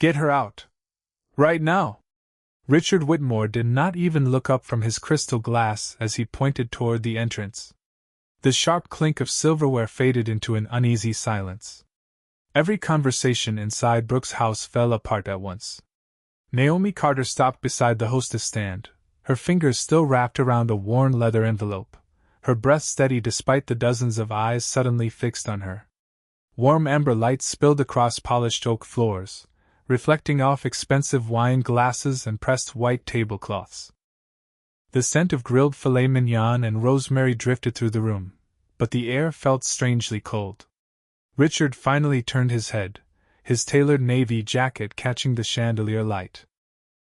Get her out. Right now. Richard Whitmore did not even look up from his crystal glass as he pointed toward the entrance. The sharp clink of silverware faded into an uneasy silence. Every conversation inside Brooks' house fell apart at once. Naomi Carter stopped beside the hostess stand, her fingers still wrapped around a worn leather envelope, her breath steady despite the dozens of eyes suddenly fixed on her. Warm amber light spilled across polished oak floors, reflecting off expensive wine glasses and pressed white tablecloths. The scent of grilled filet mignon and rosemary drifted through the room, but the air felt strangely cold. Richard finally turned his head, his tailored navy jacket catching the chandelier light.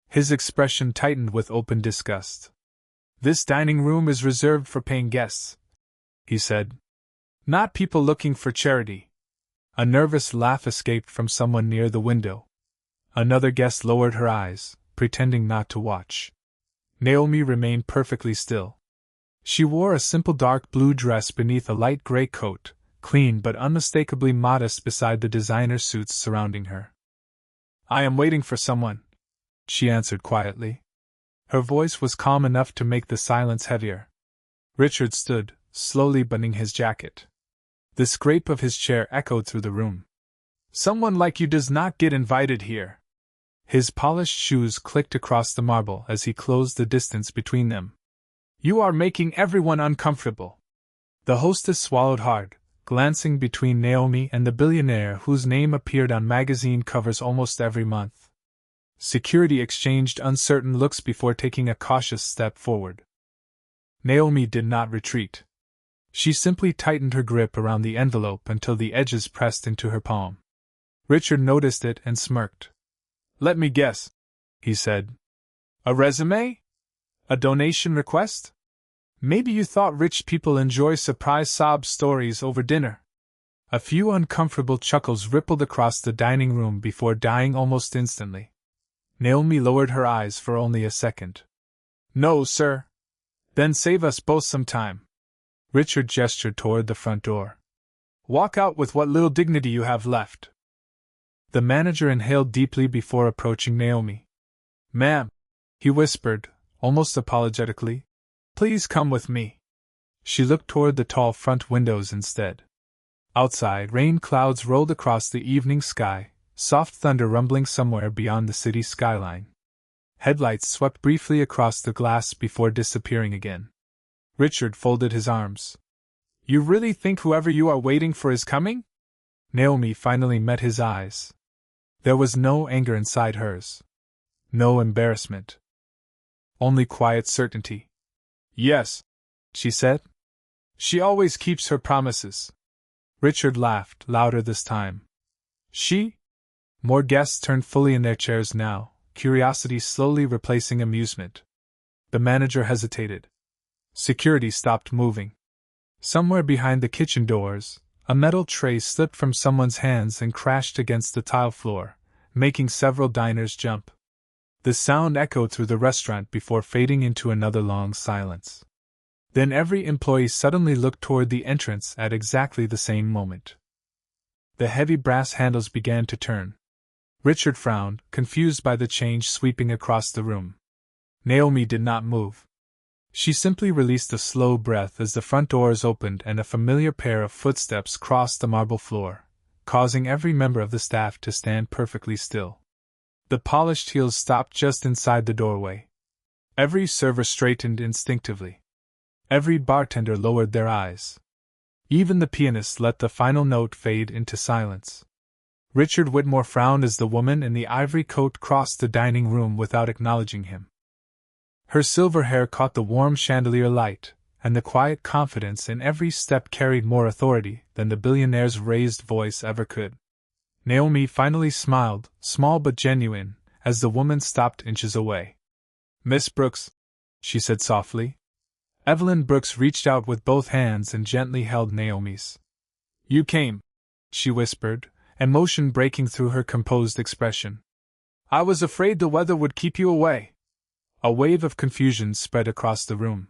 His expression tightened with open disgust. "This dining room is reserved for paying guests," he said. "Not people looking for charity." A nervous laugh escaped from someone near the window. Another guest lowered her eyes, pretending not to watch. Naomi remained perfectly still. She wore a simple dark blue dress beneath a light gray coat, clean but unmistakably modest beside the designer suits surrounding her. "I am waiting for someone," she answered quietly. Her voice was calm enough to make the silence heavier. Richard stood, slowly buttoning his jacket. The scrape of his chair echoed through the room. "Someone like you does not get invited here." His polished shoes clicked across the marble as he closed the distance between them. "You are making everyone uncomfortable." The hostess swallowed hard, glancing between Naomi and the billionaire whose name appeared on magazine covers almost every month. Security exchanged uncertain looks before taking a cautious step forward. Naomi did not retreat. She simply tightened her grip around the envelope until the edges pressed into her palm. Richard noticed it and smirked. "Let me guess," he said. "A resume? A donation request? Maybe you thought rich people enjoy surprise sob stories over dinner." A few uncomfortable chuckles rippled across the dining room before dying almost instantly. Naomi lowered her eyes for only a second. "No, sir." "Then save us both some time." Richard gestured toward the front door. "Walk out with what little dignity you have left." The manager inhaled deeply before approaching Naomi. "Ma'am," he whispered, almost apologetically, "please come with me." She looked toward the tall front windows instead. Outside, rain clouds rolled across the evening sky, soft thunder rumbling somewhere beyond the city skyline. Headlights swept briefly across the glass before disappearing again. Richard folded his arms. "You really think whoever you are waiting for is coming?" Naomi finally met his eyes. There was no anger inside hers. No embarrassment. Only quiet certainty. "Yes," she said. "She always keeps her promises." Richard laughed, louder this time. "She?" More guests turned fully in their chairs now, curiosity slowly replacing amusement. The manager hesitated. Security stopped moving. Somewhere behind the kitchen doors, a metal tray slipped from someone's hands and crashed against the tile floor, making several diners jump. The sound echoed through the restaurant before fading into another long silence. Then every employee suddenly looked toward the entrance at exactly the same moment. The heavy brass handles began to turn. Richard frowned, confused by the change sweeping across the room. Naomi did not move. She simply released a slow breath as the front doors opened and a familiar pair of footsteps crossed the marble floor, causing every member of the staff to stand perfectly still. The polished heels stopped just inside the doorway. Every server straightened instinctively. Every bartender lowered their eyes. Even the pianist let the final note fade into silence. Richard Whitmore frowned as the woman in the ivory coat crossed the dining room without acknowledging him. Her silver hair caught the warm chandelier light, and the quiet confidence in every step carried more authority than the billionaire's raised voice ever could. Naomi finally smiled, small but genuine, as the woman stopped inches away. "Miss Brooks," she said softly. Evelyn Brooks reached out with both hands and gently held Naomi's. "You came," she whispered, emotion breaking through her composed expression. "I was afraid the weather would keep you away." A wave of confusion spread across the room.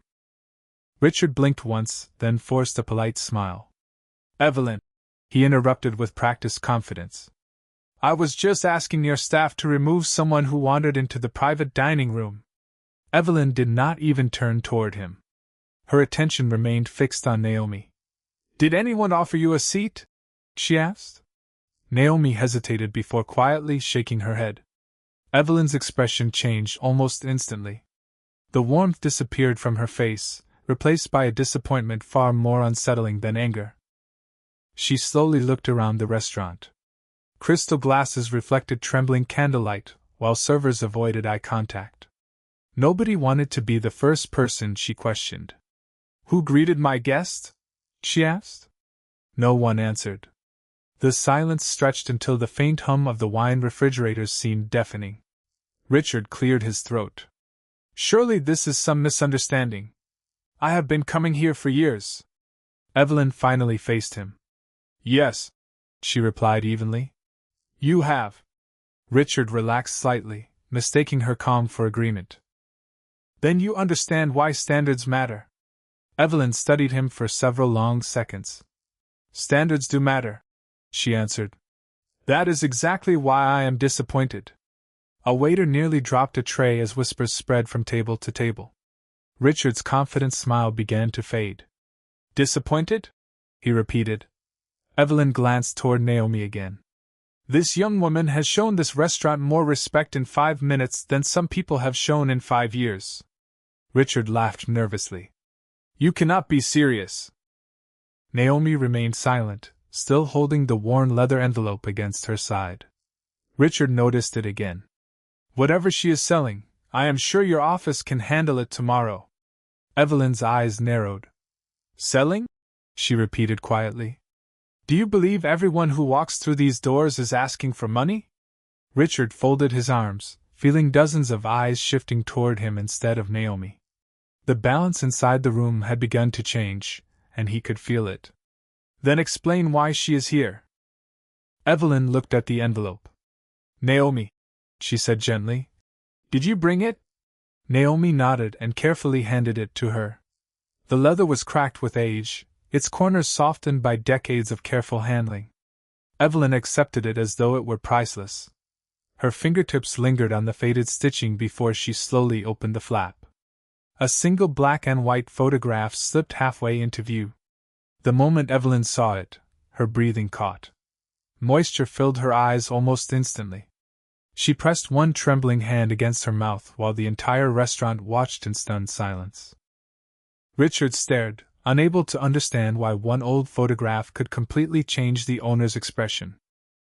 Richard blinked once, then forced a polite smile. "Evelyn," he interrupted with practiced confidence. I was just asking your staff to remove someone who wandered into the private dining room. Evelyn did not even turn toward him. Her attention remained fixed on Naomi. Did anyone offer you a seat? She asked. Naomi hesitated before quietly shaking her head. Evelyn's expression changed almost instantly. The warmth disappeared from her face, replaced by a disappointment far more unsettling than anger. She slowly looked around the restaurant. Crystal glasses reflected trembling candlelight, while servers avoided eye contact. Nobody wanted to be the first person she questioned. Who greeted my guest? She asked. No one answered. The silence stretched until the faint hum of the wine refrigerators seemed deafening. Richard cleared his throat. Surely this is some misunderstanding. I have been coming here for years. Evelyn finally faced him. Yes, she replied evenly. You have. Richard relaxed slightly, mistaking her calm for agreement. Then you understand why standards matter. Evelyn studied him for several long seconds. Standards do matter, she answered. That is exactly why I am disappointed. A waiter nearly dropped a tray as whispers spread from table to table. Richard's confident smile began to fade. Disappointed? He repeated. Evelyn glanced toward Naomi again. This young woman has shown this restaurant more respect in 5 minutes than some people have shown in 5 years. Richard laughed nervously. You cannot be serious. Naomi remained silent, still holding the worn leather envelope against her side. Richard noticed it again. Whatever she is selling, I am sure your office can handle it tomorrow. Evelyn's eyes narrowed. Selling? She repeated quietly. Do you believe everyone who walks through these doors is asking for money? Richard folded his arms, feeling dozens of eyes shifting toward him instead of Naomi. The balance inside the room had begun to change, and he could feel it. Then explain why she is here. Evelyn looked at the envelope. Naomi, she said gently, did you bring it? Naomi nodded and carefully handed it to her. The leather was cracked with age, its corners softened by decades of careful handling. Evelyn accepted it as though it were priceless. Her fingertips lingered on the faded stitching before she slowly opened the flap. A single black and white photograph slipped halfway into view. The moment Evelyn saw it, her breathing caught. Moisture filled her eyes almost instantly. She pressed one trembling hand against her mouth while the entire restaurant watched in stunned silence. Richard stared, unable to understand why one old photograph could completely change the owner's expression.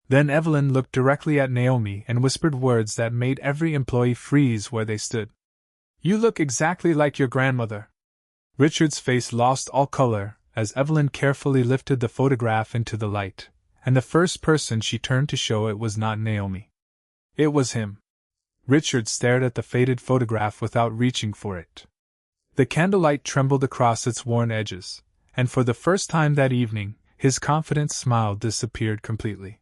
Then Evelyn looked directly at Naomi and whispered words that made every employee freeze where they stood. You look exactly like your grandmother. Richard's face lost all color as Evelyn carefully lifted the photograph into the light, and the first person she turned to show it was not Naomi. It was him. Richard stared at the faded photograph without reaching for it. The candlelight trembled across its worn edges, and for the first time that evening, his confident smile disappeared completely.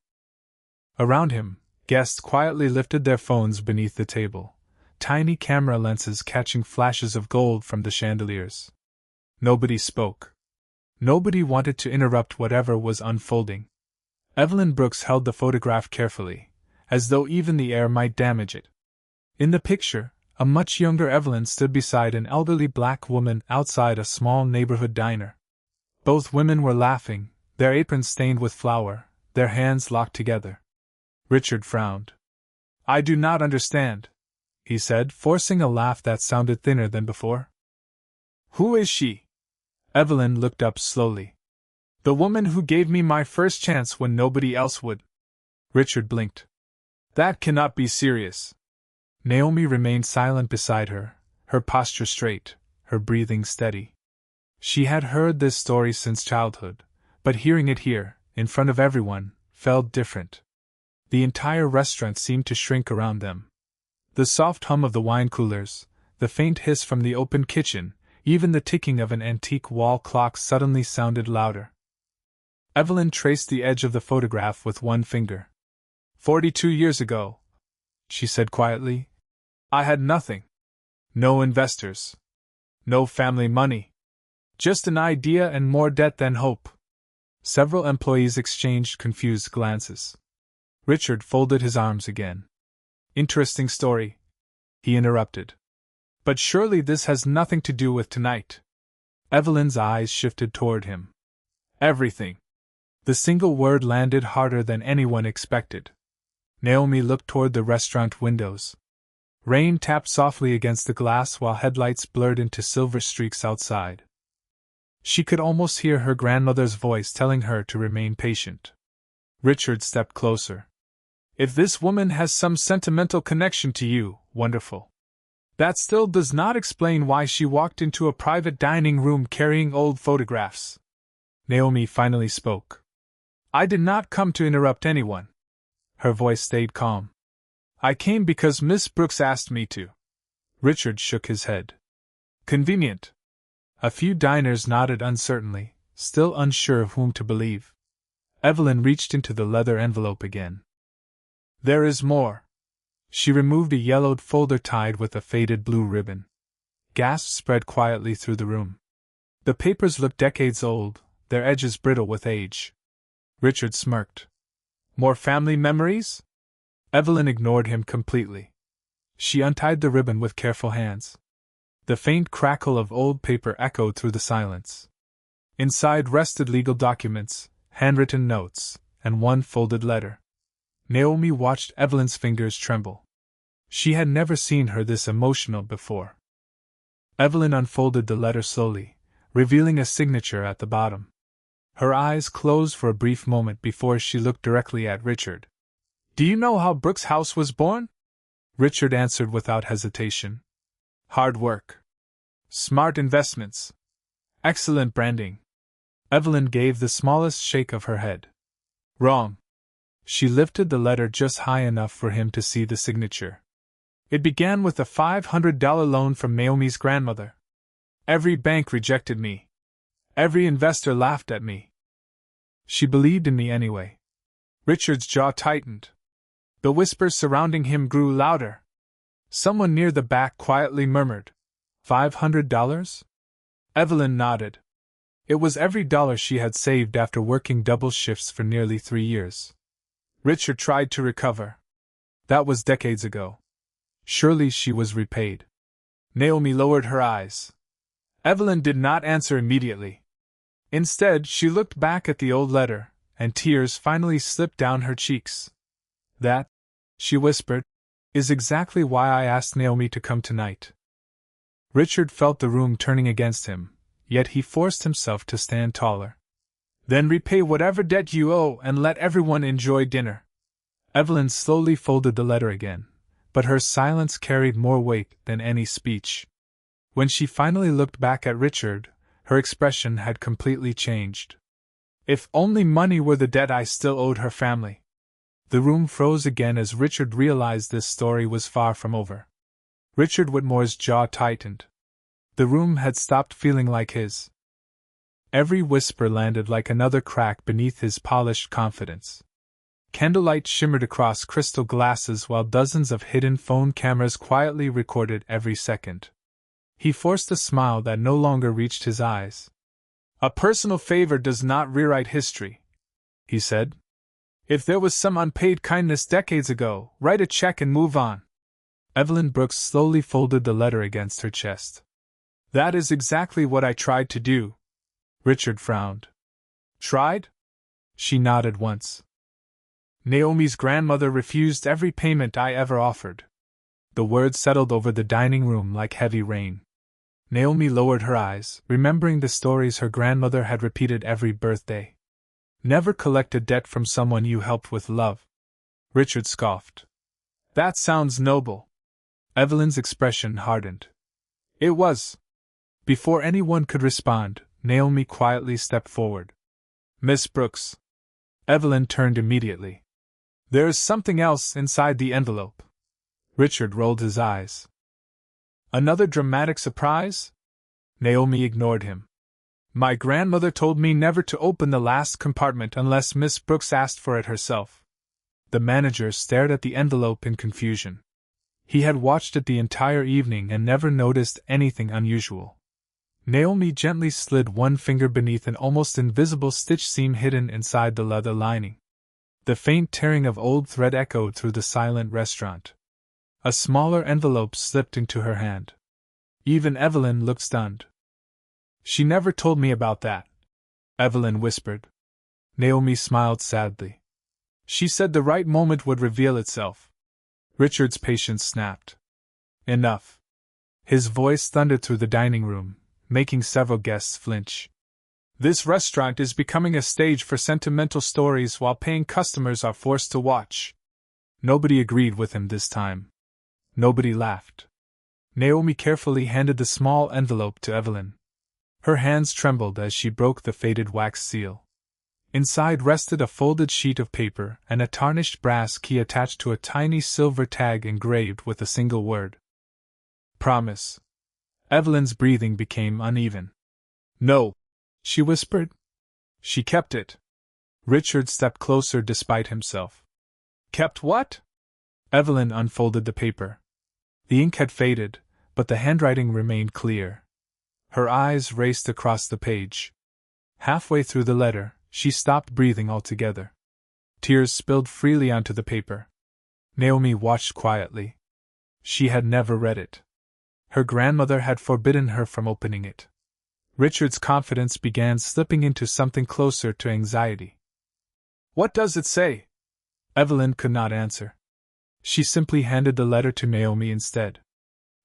Around him, guests quietly lifted their phones beneath the table, tiny camera lenses catching flashes of gold from the chandeliers. Nobody spoke. Nobody wanted to interrupt whatever was unfolding. Evelyn Brooks held the photograph carefully, as though even the air might damage it. In the picture, a much younger Evelyn stood beside an elderly black woman outside a small neighborhood diner. Both women were laughing, their aprons stained with flour, their hands locked together. Richard frowned. I do not understand, he said, forcing a laugh that sounded thinner than before. Who is she? Evelyn looked up slowly. The woman who gave me my first chance when nobody else would. Richard blinked. That cannot be serious. Naomi remained silent beside her, her posture straight, her breathing steady. She had heard this story since childhood, but hearing it here, in front of everyone, felt different. The entire restaurant seemed to shrink around them. The soft hum of the wine coolers, the faint hiss from the open kitchen, even the ticking of an antique wall clock suddenly sounded louder. Evelyn traced the edge of the photograph with one finger. 42 years ago, she said quietly, I had nothing. No investors. No family money. Just an idea and more debt than hope. Several employees exchanged confused glances. Richard folded his arms again. Interesting story, he interrupted. But surely this has nothing to do with tonight. Evelyn's eyes shifted toward him. Everything. The single word landed harder than anyone expected. Naomi looked toward the restaurant windows. Rain tapped softly against the glass while headlights blurred into silver streaks outside. She could almost hear her grandmother's voice telling her to remain patient. Richard stepped closer. If this woman has some sentimental connection to you, wonderful. That still does not explain why she walked into a private dining room carrying old photographs. Naomi finally spoke. I did not come to interrupt anyone. Her voice stayed calm. I came because Miss Brooks asked me to. Richard shook his head. Convenient. A few diners nodded uncertainly, still unsure of whom to believe. Evelyn reached into the leather envelope again. There is more. She removed a yellowed folder tied with a faded blue ribbon. Gasps spread quietly through the room. The papers looked decades old, their edges brittle with age. Richard smirked. More family memories? Evelyn ignored him completely. She untied the ribbon with careful hands. The faint crackle of old paper echoed through the silence. Inside rested legal documents, handwritten notes, and one folded letter. Naomi watched Evelyn's fingers tremble. She had never seen her this emotional before. Evelyn unfolded the letter slowly, revealing a signature at the bottom. Her eyes closed for a brief moment before she looked directly at Richard. Do you know how Brooks House was born? Richard answered without hesitation. Hard work. Smart investments. Excellent branding. Evelyn gave the smallest shake of her head. Wrong. She lifted the letter just high enough for him to see the signature. It began with a $500 loan from Naomi's grandmother. Every bank rejected me. Every investor laughed at me. She believed in me anyway. Richard's jaw tightened. The whispers surrounding him grew louder. Someone near the back quietly murmured, $500? Evelyn nodded. It was every dollar she had saved after working double shifts for nearly 3 years. Richard tried to recover. That was decades ago. Surely she was repaid. Naomi lowered her eyes. Evelyn did not answer immediately. Instead, she looked back at the old letter, and tears finally slipped down her cheeks. That, she whispered, is exactly why I asked Naomi to come tonight. Richard felt the room turning against him, yet he forced himself to stand taller. Then repay whatever debt you owe and let everyone enjoy dinner. Evelyn slowly folded the letter again, but her silence carried more weight than any speech. When she finally looked back at Richard, her expression had completely changed. If only money were the debt I still owed her family. The room froze again as Richard realized this story was far from over. Richard Whitmore's jaw tightened. The room had stopped feeling like his. Every whisper landed like another crack beneath his polished confidence. Candlelight shimmered across crystal glasses while dozens of hidden phone cameras quietly recorded every second. He forced a smile that no longer reached his eyes. A personal favor does not rewrite history, he said. If there was some unpaid kindness decades ago, write a check and move on. Evelyn Brooks slowly folded the letter against her chest. That is exactly what I tried to do. Richard frowned. Tried? She nodded once. Naomi's grandmother refused every payment I ever offered. The words settled over the dining room like heavy rain. Naomi lowered her eyes, remembering the stories her grandmother had repeated every birthday. Never collect a debt from someone you helped with love. Richard scoffed. That sounds noble. Evelyn's expression hardened. It was. Before anyone could respond, Naomi quietly stepped forward. Miss Brooks. Evelyn turned immediately. There is something else inside the envelope. Richard rolled his eyes. Another dramatic surprise? Naomi ignored him. My grandmother told me never to open the last compartment unless Miss Brooks asked for it herself. The manager stared at the envelope in confusion. He had watched it the entire evening and never noticed anything unusual. Naomi gently slid one finger beneath an almost invisible stitch seam hidden inside the leather lining. The faint tearing of old thread echoed through the silent restaurant. A smaller envelope slipped into her hand. Even Evelyn looked stunned. "She never told me about that," Evelyn whispered. Naomi smiled sadly. "She said the right moment would reveal itself." Richard's patience snapped. "Enough." His voice thundered through the dining room, making several guests flinch. "This restaurant is becoming a stage for sentimental stories while paying customers are forced to watch." Nobody agreed with him this time. Nobody laughed. Naomi carefully handed the small envelope to Evelyn. Her hands trembled as she broke the faded wax seal. Inside rested a folded sheet of paper and a tarnished brass key attached to a tiny silver tag engraved with a single word. "Promise." Evelyn's breathing became uneven. "No," she whispered. "She kept it." Richard stepped closer despite himself. "Kept what?" Evelyn unfolded the paper. The ink had faded, but the handwriting remained clear. Her eyes raced across the page. Halfway through the letter, she stopped breathing altogether. Tears spilled freely onto the paper. Naomi watched quietly. She had never read it. Her grandmother had forbidden her from opening it. Richard's confidence began slipping into something closer to anxiety. "What does it say?" Evelyn could not answer. She simply handed the letter to Naomi instead.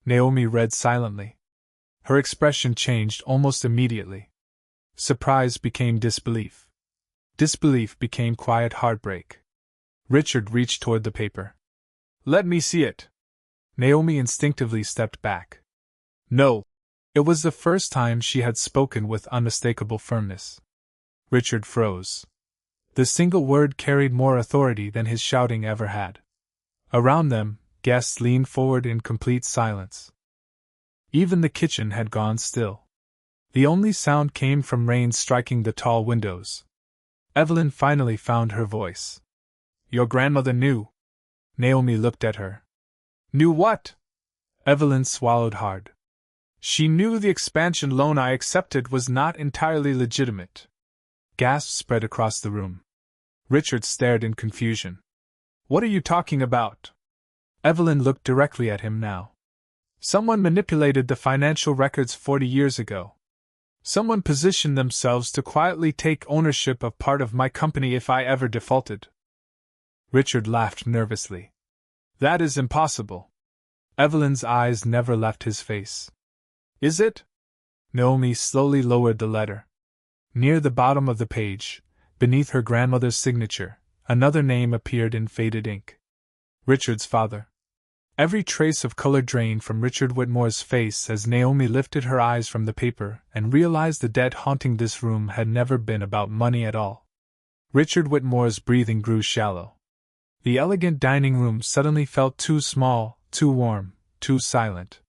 Naomi read silently. Her expression changed almost immediately. Surprise became disbelief. Disbelief became quiet heartbreak. Richard reached toward the paper. "Let me see it." Naomi instinctively stepped back. "No." It was the first time she had spoken with unmistakable firmness. Richard froze. The single word carried more authority than his shouting ever had. Around them, guests leaned forward in complete silence. Even the kitchen had gone still. The only sound came from rain striking the tall windows. Evelyn finally found her voice. "Your grandmother knew." Naomi looked at her. "Knew what?" Evelyn swallowed hard. "She knew the expansion loan I accepted was not entirely legitimate." Gasps spread across the room. Richard stared in confusion. "What are you talking about?" Evelyn looked directly at him now. "Someone manipulated the financial records 40 years ago. Someone positioned themselves to quietly take ownership of part of my company if I ever defaulted." Richard laughed nervously. "That is impossible." Evelyn's eyes never left his face. "Is it?" Naomi slowly lowered the letter. Near the bottom of the page, beneath her grandmother's signature, another name appeared in faded ink. Richard's father. Every trace of color drained from Richard Whitmore's face as Naomi lifted her eyes from the paper and realized the debt haunting this room had never been about money at all. Richard Whitmore's breathing grew shallow. The elegant dining room suddenly felt too small, too warm, too silent.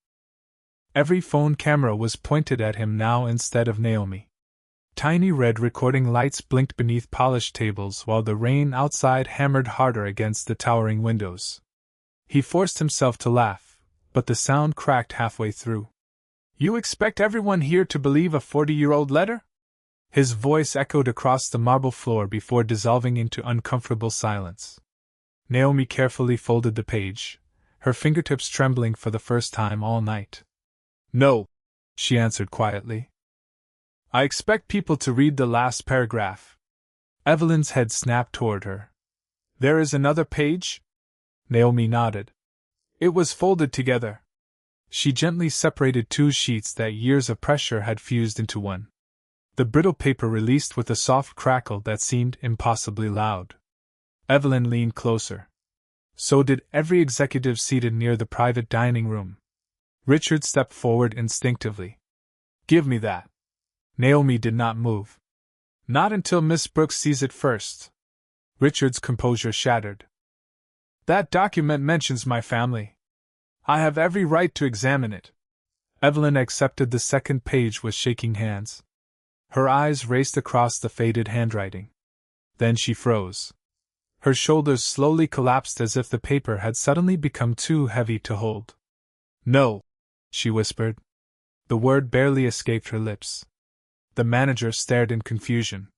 Every phone camera was pointed at him now instead of Naomi. Tiny red recording lights blinked beneath polished tables while the rain outside hammered harder against the towering windows. He forced himself to laugh, but the sound cracked halfway through. "You expect everyone here to believe a 40-year-old letter?" His voice echoed across the marble floor before dissolving into uncomfortable silence. Naomi carefully folded the page, her fingertips trembling for the first time all night. "No," she answered quietly. "I expect people to read the last paragraph." Evelyn's head snapped toward her. "There is another page?" Naomi nodded. "It was folded together." She gently separated two sheets that years of pressure had fused into one. The brittle paper released with a soft crackle that seemed impossibly loud. Evelyn leaned closer. So did every executive seated near the private dining room. Richard stepped forward instinctively. "Give me that." Naomi did not move. "Not until Miss Brooks sees it first." Richard's composure shattered. "That document mentions my family. I have every right to examine it." Evelyn accepted the second page with shaking hands. Her eyes raced across the faded handwriting. Then she froze. Her shoulders slowly collapsed as if the paper had suddenly become too heavy to hold. "No," she whispered. The word barely escaped her lips. The manager stared in confusion.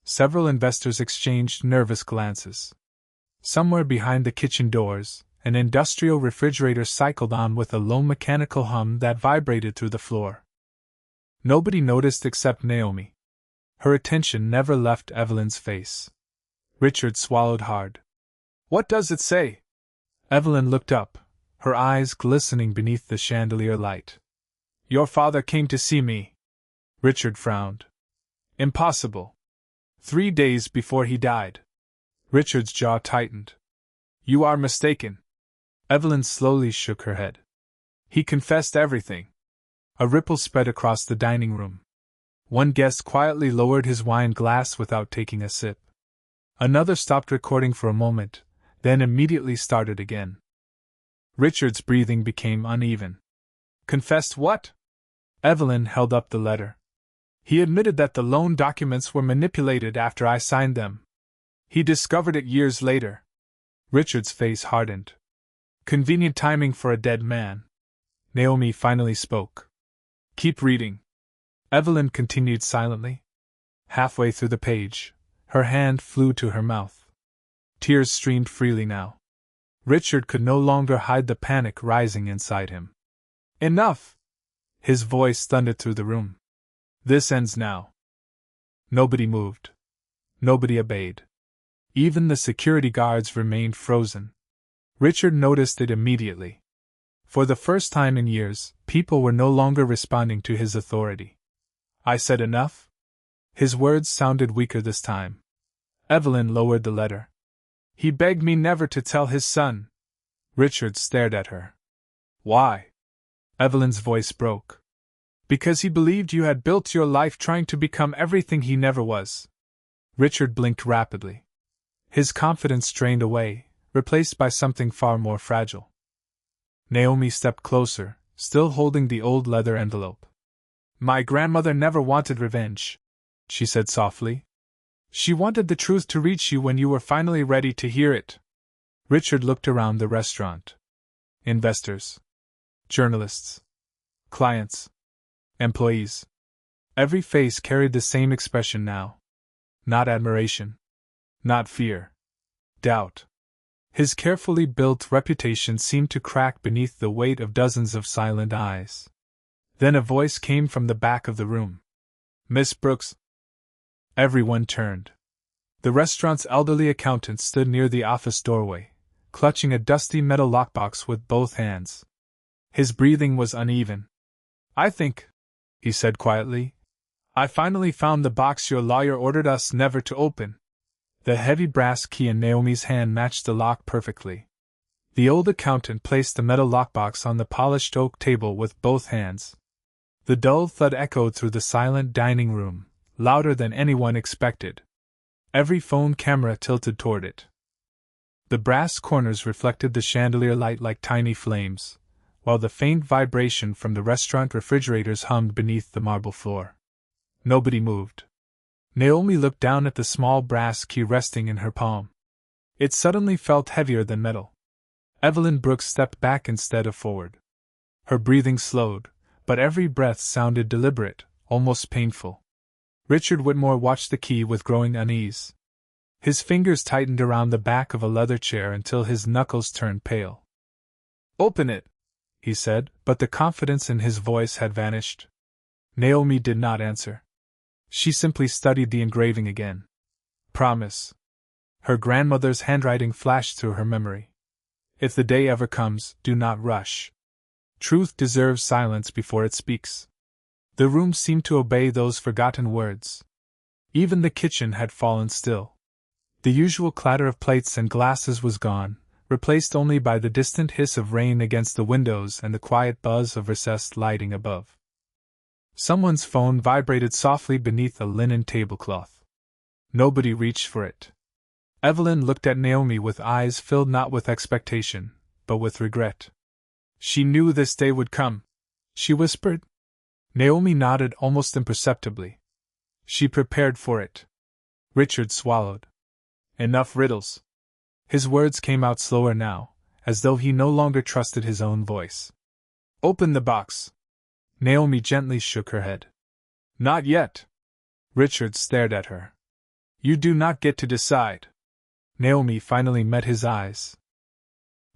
Several investors exchanged nervous glances. Somewhere behind the kitchen doors, an industrial refrigerator cycled on with a low mechanical hum that vibrated through the floor. Nobody noticed except Naomi. Her attention never left Evelyn's face. Richard swallowed hard. "What does it say?" Evelyn looked up, her eyes glistening beneath the chandelier light. "Your father came to see me." Richard frowned. "Impossible. 3 days before he died." Richard's jaw tightened. "You are mistaken." Evelyn slowly shook her head. "He confessed everything." A ripple spread across the dining room. One guest quietly lowered his wine glass without taking a sip. Another stopped recording for a moment, then immediately started again. Richard's breathing became uneven. "Confessed what?" Evelyn held up the letter. "He admitted that the loan documents were manipulated after I signed them. He discovered it years later." Richard's face hardened. "Convenient timing for a dead man." Naomi finally spoke. "Keep reading." Evelyn continued silently. Halfway through the page, her hand flew to her mouth. Tears streamed freely now. Richard could no longer hide the panic rising inside him. "Enough!" His voice thundered through the room. "This ends now." Nobody moved. Nobody obeyed. Even the security guards remained frozen. Richard noticed it immediately. For the first time in years, people were no longer responding to his authority. "I said enough?" His words sounded weaker this time. Evelyn lowered the letter. "He begged me never to tell his son." Richard stared at her. "Why?" Evelyn's voice broke. "Because he believed you had built your life trying to become everything he never was." Richard blinked rapidly. His confidence drained away, replaced by something far more fragile. Naomi stepped closer, still holding the old leather envelope. "My grandmother never wanted revenge," she said softly. "She wanted the truth to reach you when you were finally ready to hear it." Richard looked around the restaurant. Investors. Journalists. Clients. Employees. Every face carried the same expression now. Not admiration. Not fear. Doubt. His carefully built reputation seemed to crack beneath the weight of dozens of silent eyes. Then a voice came from the back of the room. "Miss Brooks." Everyone turned. The restaurant's elderly accountant stood near the office doorway, clutching a dusty metal lockbox with both hands. His breathing was uneven. "I think," he said quietly, "I finally found the box your lawyer ordered us never to open." The heavy brass key in Naomi's hand matched the lock perfectly. The old accountant placed the metal lockbox on the polished oak table with both hands. The dull thud echoed through the silent dining room, louder than anyone expected. Every phone camera tilted toward it. The brass corners reflected the chandelier light like tiny flames, while the faint vibration from the restaurant refrigerators hummed beneath the marble floor. Nobody moved. Naomi looked down at the small brass key resting in her palm. It suddenly felt heavier than metal. Evelyn Brooks stepped back instead of forward. Her breathing slowed, but every breath sounded deliberate, almost painful. Richard Whitmore watched the key with growing unease. His fingers tightened around the back of a leather chair until his knuckles turned pale. "Open it," he said, but the confidence in his voice had vanished. Naomi did not answer. She simply studied the engraving again. "Promise." Her grandmother's handwriting flashed through her memory. "If the day ever comes, do not rush. Truth deserves silence before it speaks." The room seemed to obey those forgotten words. Even the kitchen had fallen still. The usual clatter of plates and glasses was gone, replaced only by the distant hiss of rain against the windows and the quiet buzz of recessed lighting above. Someone's phone vibrated softly beneath a linen tablecloth. Nobody reached for it. Evelyn looked at Naomi with eyes filled not with expectation, but with regret. "She knew this day would come," she whispered. Naomi nodded almost imperceptibly. "She prepared for it." Richard swallowed. "Enough riddles." His words came out slower now, as though he no longer trusted his own voice. "Open the box." Naomi gently shook her head. "Not yet." Richard stared at her. You do not get to decide. Naomi finally met his eyes.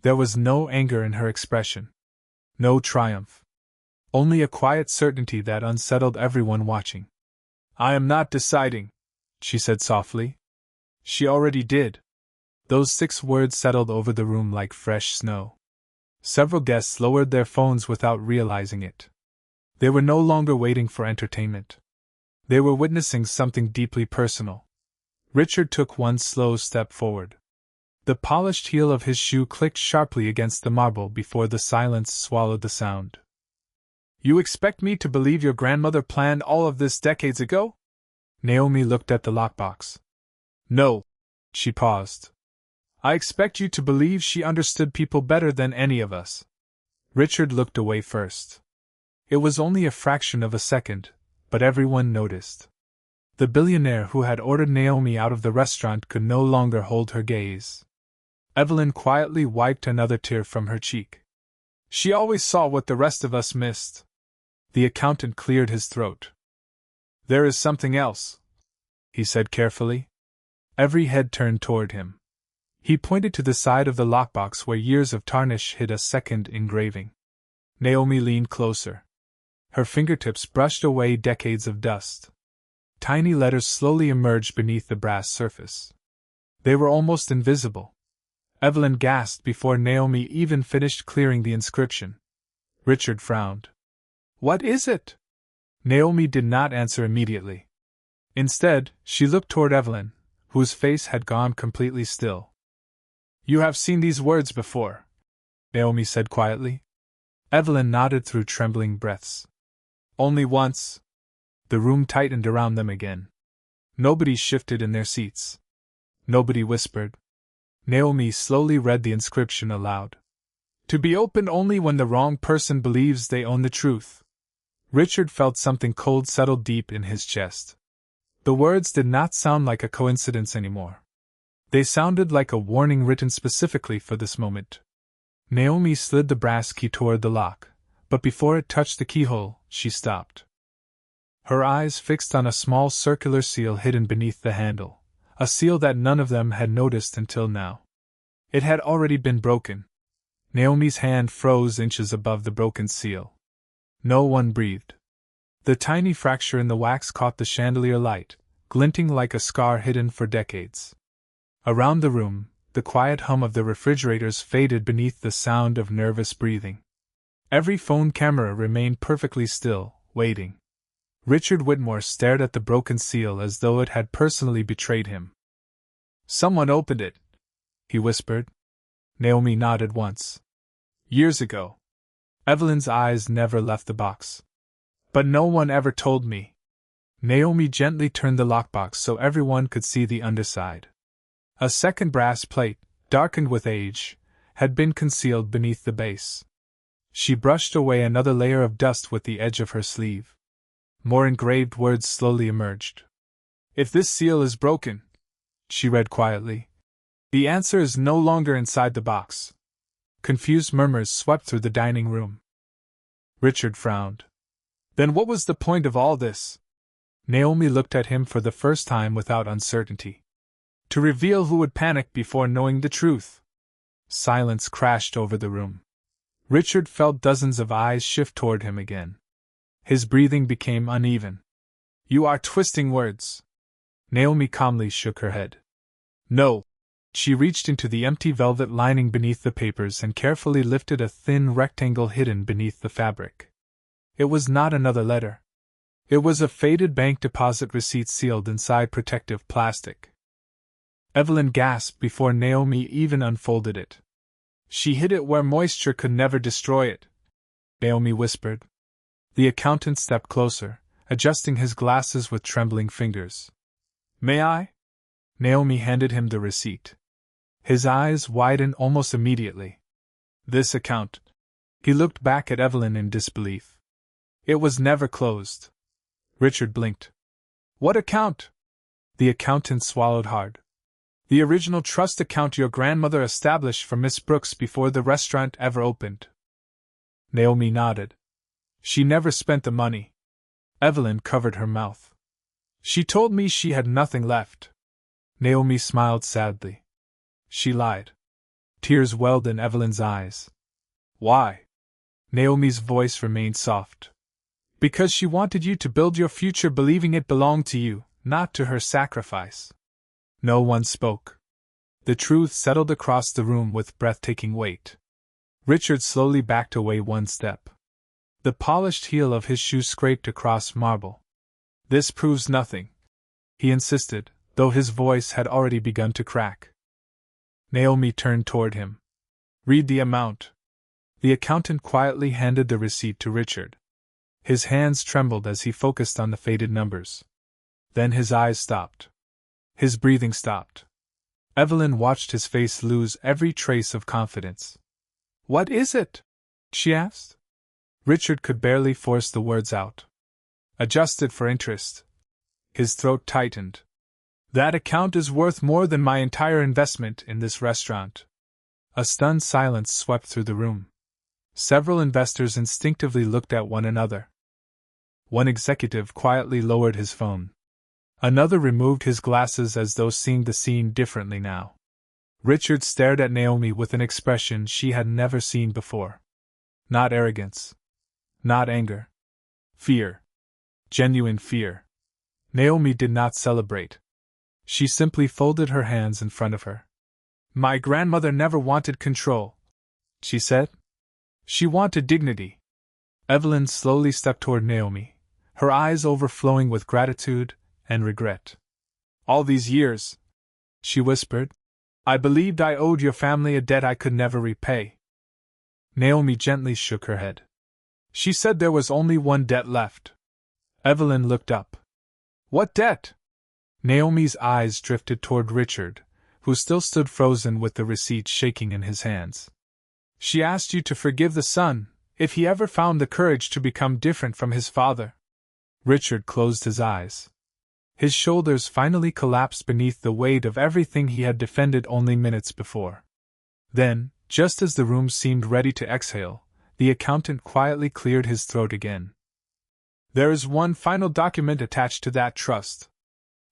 There was no anger in her expression. No triumph. Only a quiet certainty that unsettled everyone watching. I am not deciding, she said softly. She already did. Those 6 words settled over the room like fresh snow. Several guests lowered their phones without realizing it. They were no longer waiting for entertainment. They were witnessing something deeply personal. Richard took one slow step forward. The polished heel of his shoe clicked sharply against the marble before the silence swallowed the sound. You expect me to believe your grandmother planned all of this decades ago? Naomi looked at the lockbox. No. She paused. I expect you to believe she understood people better than any of us. Richard looked away first. It was only a fraction of a second, but everyone noticed. The billionaire who had ordered Naomi out of the restaurant could no longer hold her gaze. Evelyn quietly wiped another tear from her cheek. She always saw what the rest of us missed. The accountant cleared his throat. There is something else, he said carefully. Every head turned toward him. He pointed to the side of the lockbox where years of tarnish hid a second engraving. Naomi leaned closer. Her fingertips brushed away decades of dust. Tiny letters slowly emerged beneath the brass surface. They were almost invisible. Evelyn gasped before Naomi even finished clearing the inscription. Richard frowned. What is it? Naomi did not answer immediately. Instead, she looked toward Evelyn, whose face had gone completely still. You have seen these words before, Naomi said quietly. Evelyn nodded through trembling breaths. Only once. The room tightened around them again. Nobody shifted in their seats. Nobody whispered. Naomi slowly read the inscription aloud. To be opened only when the wrong person believes they own the truth. Richard felt something cold settle deep in his chest. The words did not sound like a coincidence anymore. They sounded like a warning written specifically for this moment. Naomi slid the brass key toward the lock, but before it touched the keyhole, she stopped. Her eyes fixed on a small circular seal hidden beneath the handle, a seal that none of them had noticed until now. It had already been broken. Naomi's hand froze inches above the broken seal. No one breathed. The tiny fracture in the wax caught the chandelier light, glinting like a scar hidden for decades. Around the room, the quiet hum of the refrigerators faded beneath the sound of nervous breathing. Every phone camera remained perfectly still, waiting. Richard Whitmore stared at the broken seal as though it had personally betrayed him. Someone opened it, he whispered. Naomi nodded once. Years ago. Evelyn's eyes never left the box. But no one ever told me. Naomi gently turned the lockbox so everyone could see the underside. A second brass plate, darkened with age, had been concealed beneath the base. She brushed away another layer of dust with the edge of her sleeve. More engraved words slowly emerged. If this seal is broken, she read quietly, the answer is no longer inside the box. Confused murmurs swept through the dining room. Richard frowned. Then what was the point of all this? Naomi looked at him for the first time without uncertainty. To reveal who would panic before knowing the truth. Silence crashed over the room. Richard felt dozens of eyes shift toward him again. His breathing became uneven. You are twisting words. Naomi calmly shook her head. No. She reached into the empty velvet lining beneath the papers and carefully lifted a thin rectangle hidden beneath the fabric. It was not another letter. It was a faded bank deposit receipt sealed inside protective plastic. Evelyn gasped before Naomi even unfolded it. She hid it where moisture could never destroy it, Naomi whispered. The accountant stepped closer, adjusting his glasses with trembling fingers. May I? Naomi handed him the receipt. His eyes widened almost immediately. This account. He looked back at Evelyn in disbelief. It was never closed. Richard blinked. What account? The accountant swallowed hard. The original trust account your grandmother established for Miss Brooks before the restaurant ever opened. Naomi nodded. She never spent the money. Evelyn covered her mouth. She told me she had nothing left. Naomi smiled sadly. She lied. Tears welled in Evelyn's eyes. Why? Naomi's voice remained soft. Because she wanted you to build your future believing it belonged to you, not to her sacrifice. No one spoke. The truth settled across the room with breathtaking weight. Richard slowly backed away one step. The polished heel of his shoe scraped across marble. This proves nothing, he insisted, though his voice had already begun to crack. Naomi turned toward him. Read the amount. The accountant quietly handed the receipt to Richard. His hands trembled as he focused on the faded numbers. Then his eyes stopped. His breathing stopped. Evelyn watched his face lose every trace of confidence. What is it? She asked. Richard could barely force the words out. Adjusted for interest. His throat tightened. That account is worth more than my entire investment in this restaurant. A stunned silence swept through the room. Several investors instinctively looked at one another. One executive quietly lowered his phone. Another removed his glasses as though seeing the scene differently now. Richard stared at Naomi with an expression she had never seen before. Not arrogance. Not anger. Fear. Genuine fear. Naomi did not celebrate. She simply folded her hands in front of her. My grandmother never wanted control, she said. She wanted dignity. Evelyn slowly stepped toward Naomi, her eyes overflowing with gratitude and regret. All these years, she whispered, I believed I owed your family a debt I could never repay. Naomi gently shook her head. She said there was only one debt left. Evelyn looked up. What debt? Naomi's eyes drifted toward Richard, who still stood frozen with the receipt shaking in his hands. She asked you to forgive the son, if he ever found the courage to become different from his father. Richard closed his eyes. His shoulders finally collapsed beneath the weight of everything he had defended only minutes before. Then, just as the room seemed ready to exhale, the accountant quietly cleared his throat again. There is one final document attached to that trust.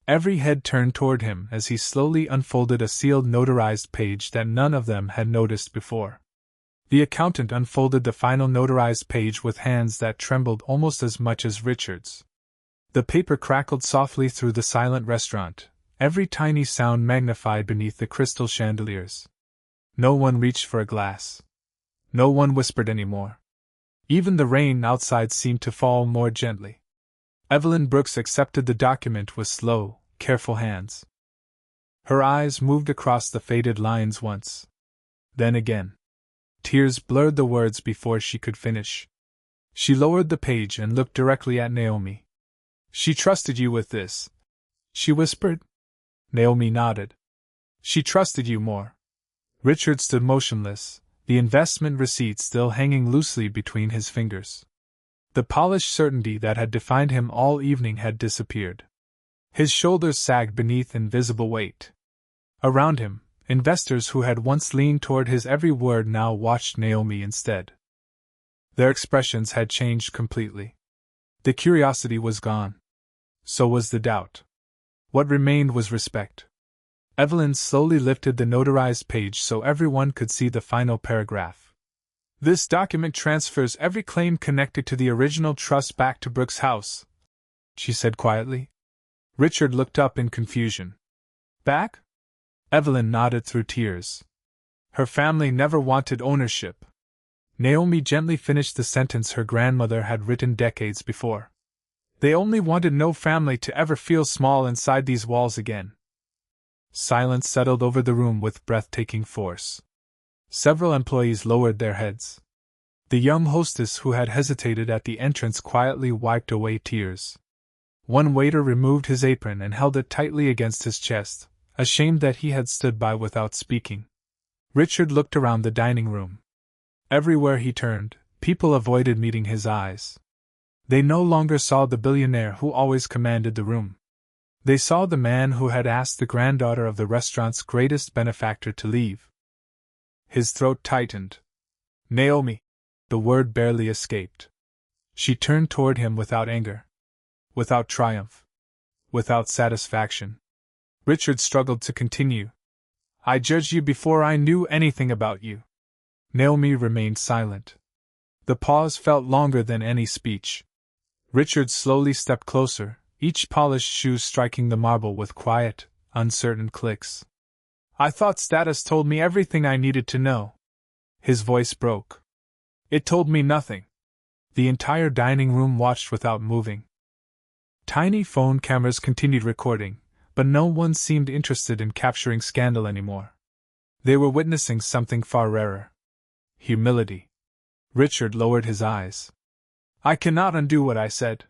Every head turned toward him as he slowly unfolded a sealed notarized page that none of them had noticed before. The accountant unfolded the final notarized page with hands that trembled almost as much as Richard's. The paper crackled softly through the silent restaurant, every tiny sound magnified beneath the crystal chandeliers. No one reached for a glass. No one whispered any more. Even the rain outside seemed to fall more gently. Evelyn Brooks accepted the document with slow, careful hands. Her eyes moved across the faded lines once. Then again. Tears blurred the words before she could finish. She lowered the page and looked directly at Naomi. She trusted you with this, she whispered. Naomi nodded. She trusted you more. Richard stood motionless, the investment receipt still hanging loosely between his fingers. The polished certainty that had defined him all evening had disappeared. His shoulders sagged beneath invisible weight. Around him, investors who had once leaned toward his every word now watched Naomi instead. Their expressions had changed completely. The curiosity was gone. So was the doubt. What remained was respect. Evelyn slowly lifted the notarized page so everyone could see the final paragraph. This document transfers every claim connected to the original trust back to Brooks House, she said quietly. Richard looked up in confusion. Back? Evelyn nodded through tears. Her family never wanted ownership. Naomi gently finished the sentence her grandmother had written decades before. They only wanted no family to ever feel small inside these walls again. Silence settled over the room with breathtaking force. Several employees lowered their heads. The young hostess who had hesitated at the entrance quietly wiped away tears. One waiter removed his apron and held it tightly against his chest, ashamed that he had stood by without speaking. Richard looked around the dining room. Everywhere he turned, people avoided meeting his eyes. They no longer saw the billionaire who always commanded the room. They saw the man who had asked the granddaughter of the restaurant's greatest benefactor to leave. His throat tightened. Naomi! The word barely escaped. She turned toward him without anger. Without triumph. Without satisfaction. Richard struggled to continue. I judged you before I knew anything about you. Naomi remained silent. The pause felt longer than any speech. Richard slowly stepped closer, each polished shoe striking the marble with quiet, uncertain clicks. I thought status told me everything I needed to know. His voice broke. It told me nothing. The entire dining room watched without moving. Tiny phone cameras continued recording, but no one seemed interested in capturing scandal anymore. They were witnessing something far rarer. Humility. Richard lowered his eyes. I cannot undo what I said,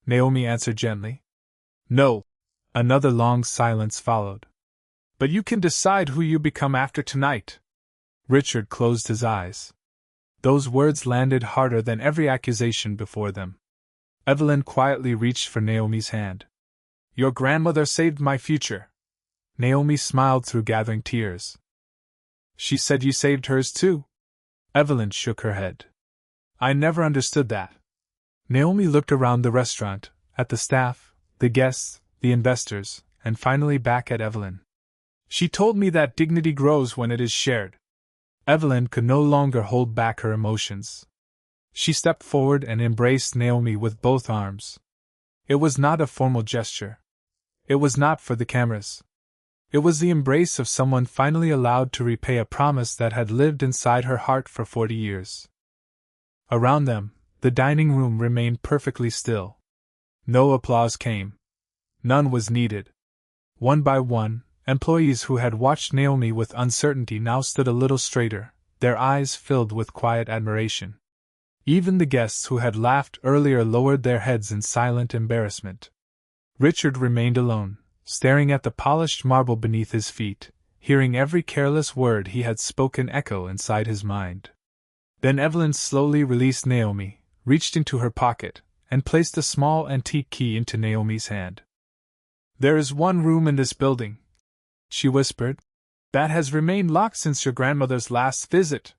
Naomi answered gently. No. Another long silence followed. But you can decide who you become after tonight. Richard closed his eyes. Those words landed harder than every accusation before them. Evelyn quietly reached for Naomi's hand. Your grandmother saved my future. Naomi smiled through gathering tears. She said you saved hers too. Evelyn shook her head. I never understood that. Naomi looked around the restaurant, at the staff, the guests, the investors, and finally back at Evelyn. She told me that dignity grows when it is shared. Evelyn could no longer hold back her emotions. She stepped forward and embraced Naomi with both arms. It was not a formal gesture. It was not for the cameras. It was the embrace of someone finally allowed to repay a promise that had lived inside her heart for 40 years. Around them, the dining room remained perfectly still. No applause came. None was needed. One by one, employees who had watched Naomi with uncertainty now stood a little straighter, their eyes filled with quiet admiration. Even the guests who had laughed earlier lowered their heads in silent embarrassment. Richard remained alone, staring at the polished marble beneath his feet, hearing every careless word he had spoken echo inside his mind. Then Evelyn slowly released Naomi, reached into her pocket, and placed a small antique key into Naomi's hand. There is one room in this building, she whispered, that has remained locked since your grandmother's last visit.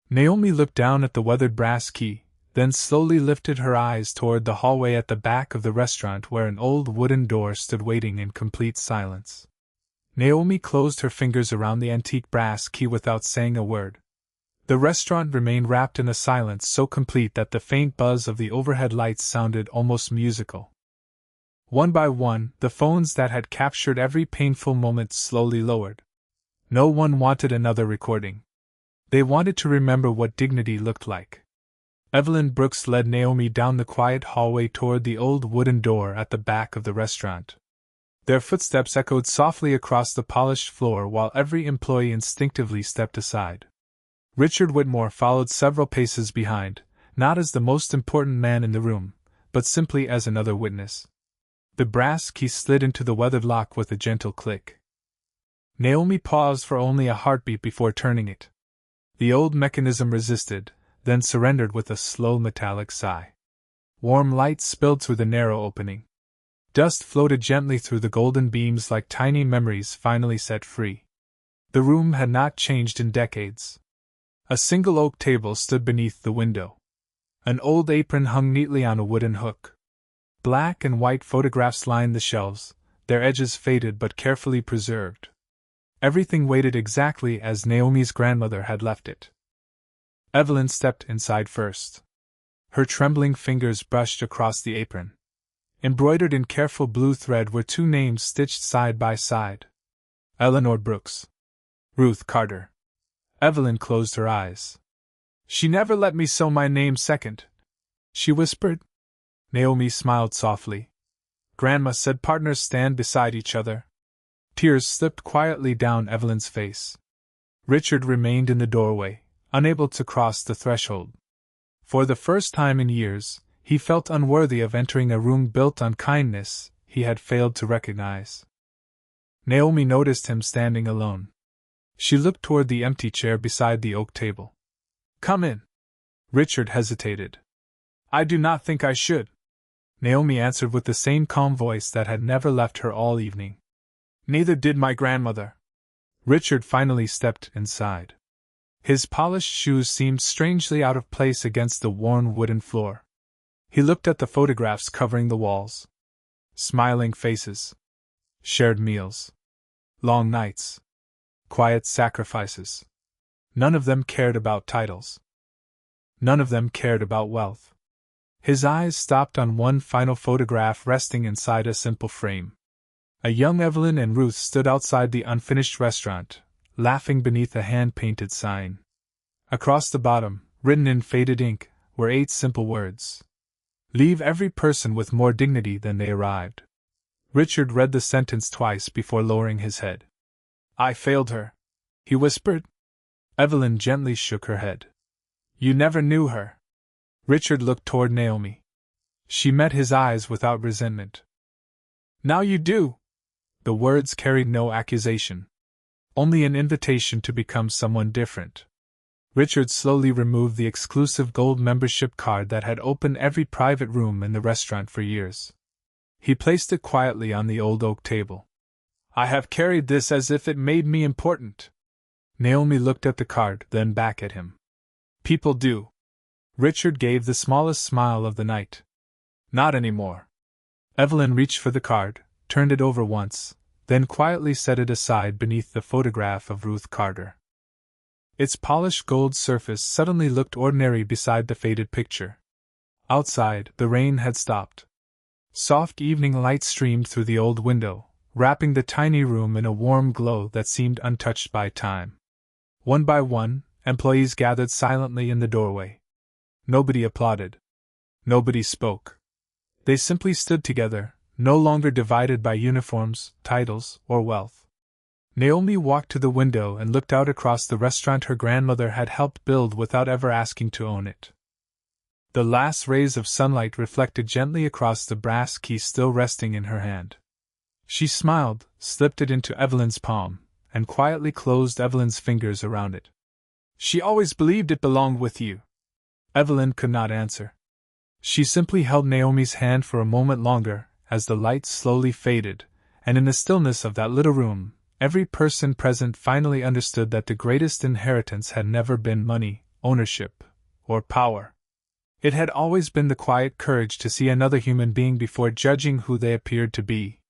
Naomi looked down at the weathered brass key, then slowly lifted her eyes toward the hallway at the back of the restaurant where an old wooden door stood waiting in complete silence. Naomi closed her fingers around the antique brass key without saying a word. The restaurant remained wrapped in a silence so complete that the faint buzz of the overhead lights sounded almost musical. One by one, the phones that had captured every painful moment slowly lowered. No one wanted another recording. They wanted to remember what dignity looked like. Evelyn Brooks led Naomi down the quiet hallway toward the old wooden door at the back of the restaurant. Their footsteps echoed softly across the polished floor while every employee instinctively stepped aside. Richard Whitmore followed several paces behind, not as the most important man in the room, but simply as another witness. The brass key slid into the weathered lock with a gentle click. Naomi paused for only a heartbeat before turning it. The old mechanism resisted, then surrendered with a slow metallic sigh. Warm light spilled through the narrow opening. Dust floated gently through the golden beams like tiny memories finally set free. The room had not changed in decades. A single oak table stood beneath the window. An old apron hung neatly on a wooden hook. Black and white photographs lined the shelves, their edges faded but carefully preserved. Everything waited exactly as Naomi's grandmother had left it. Evelyn stepped inside first. Her trembling fingers brushed across the apron. Embroidered in careful blue thread were two names stitched side by side. Eleanor Brooks. Ruth Carter. Evelyn closed her eyes. She never let me sew my name second, she whispered. Naomi smiled softly. Grandma said partners stand beside each other. Tears slipped quietly down Evelyn's face. Richard remained in the doorway, unable to cross the threshold. For the first time in years, he felt unworthy of entering a room built on kindness he had failed to recognize. Naomi noticed him standing alone. She looked toward the empty chair beside the oak table. Come in. Richard hesitated. I do not think I should, Naomi answered with the same calm voice that had never left her all evening. Neither did my grandmother. Richard finally stepped inside. His polished shoes seemed strangely out of place against the worn wooden floor. He looked at the photographs covering the walls. Smiling faces. Shared meals. Long nights. Quiet sacrifices. None of them cared about titles. None of them cared about wealth. His eyes stopped on one final photograph resting inside a simple frame. A young Evelyn and Ruth stood outside the unfinished restaurant, laughing beneath a hand-painted sign. Across the bottom, written in faded ink, were 8 simple words. Leave every person with more dignity than they arrived. Richard read the sentence twice before lowering his head. I failed her, he whispered. Evelyn gently shook her head. You never knew her. Richard looked toward Naomi. She met his eyes without resentment. Now you do. The words carried no accusation. Only an invitation to become someone different. Richard slowly removed the exclusive gold membership card that had opened every private room in the restaurant for years. He placed it quietly on the old oak table. I have carried this as if it made me important. Naomi looked at the card, then back at him. People do. Richard gave the smallest smile of the night. Not anymore. Evelyn reached for the card, turned it over once, then quietly set it aside beneath the photograph of Ruth Carter. Its polished gold surface suddenly looked ordinary beside the faded picture. Outside, the rain had stopped. Soft evening light streamed through the old window, wrapping the tiny room in a warm glow that seemed untouched by time. One by one, employees gathered silently in the doorway. Nobody applauded. Nobody spoke. They simply stood together, no longer divided by uniforms, titles, or wealth. Naomi walked to the window and looked out across the restaurant her grandmother had helped build without ever asking to own it. The last rays of sunlight reflected gently across the brass key still resting in her hand. She smiled, slipped it into Evelyn's palm, and quietly closed Evelyn's fingers around it. She always believed it belonged with you. Evelyn could not answer. She simply held Naomi's hand for a moment longer, as the light slowly faded, and in the stillness of that little room, every person present finally understood that the greatest inheritance had never been money, ownership, or power. It had always been the quiet courage to see another human being before judging who they appeared to be.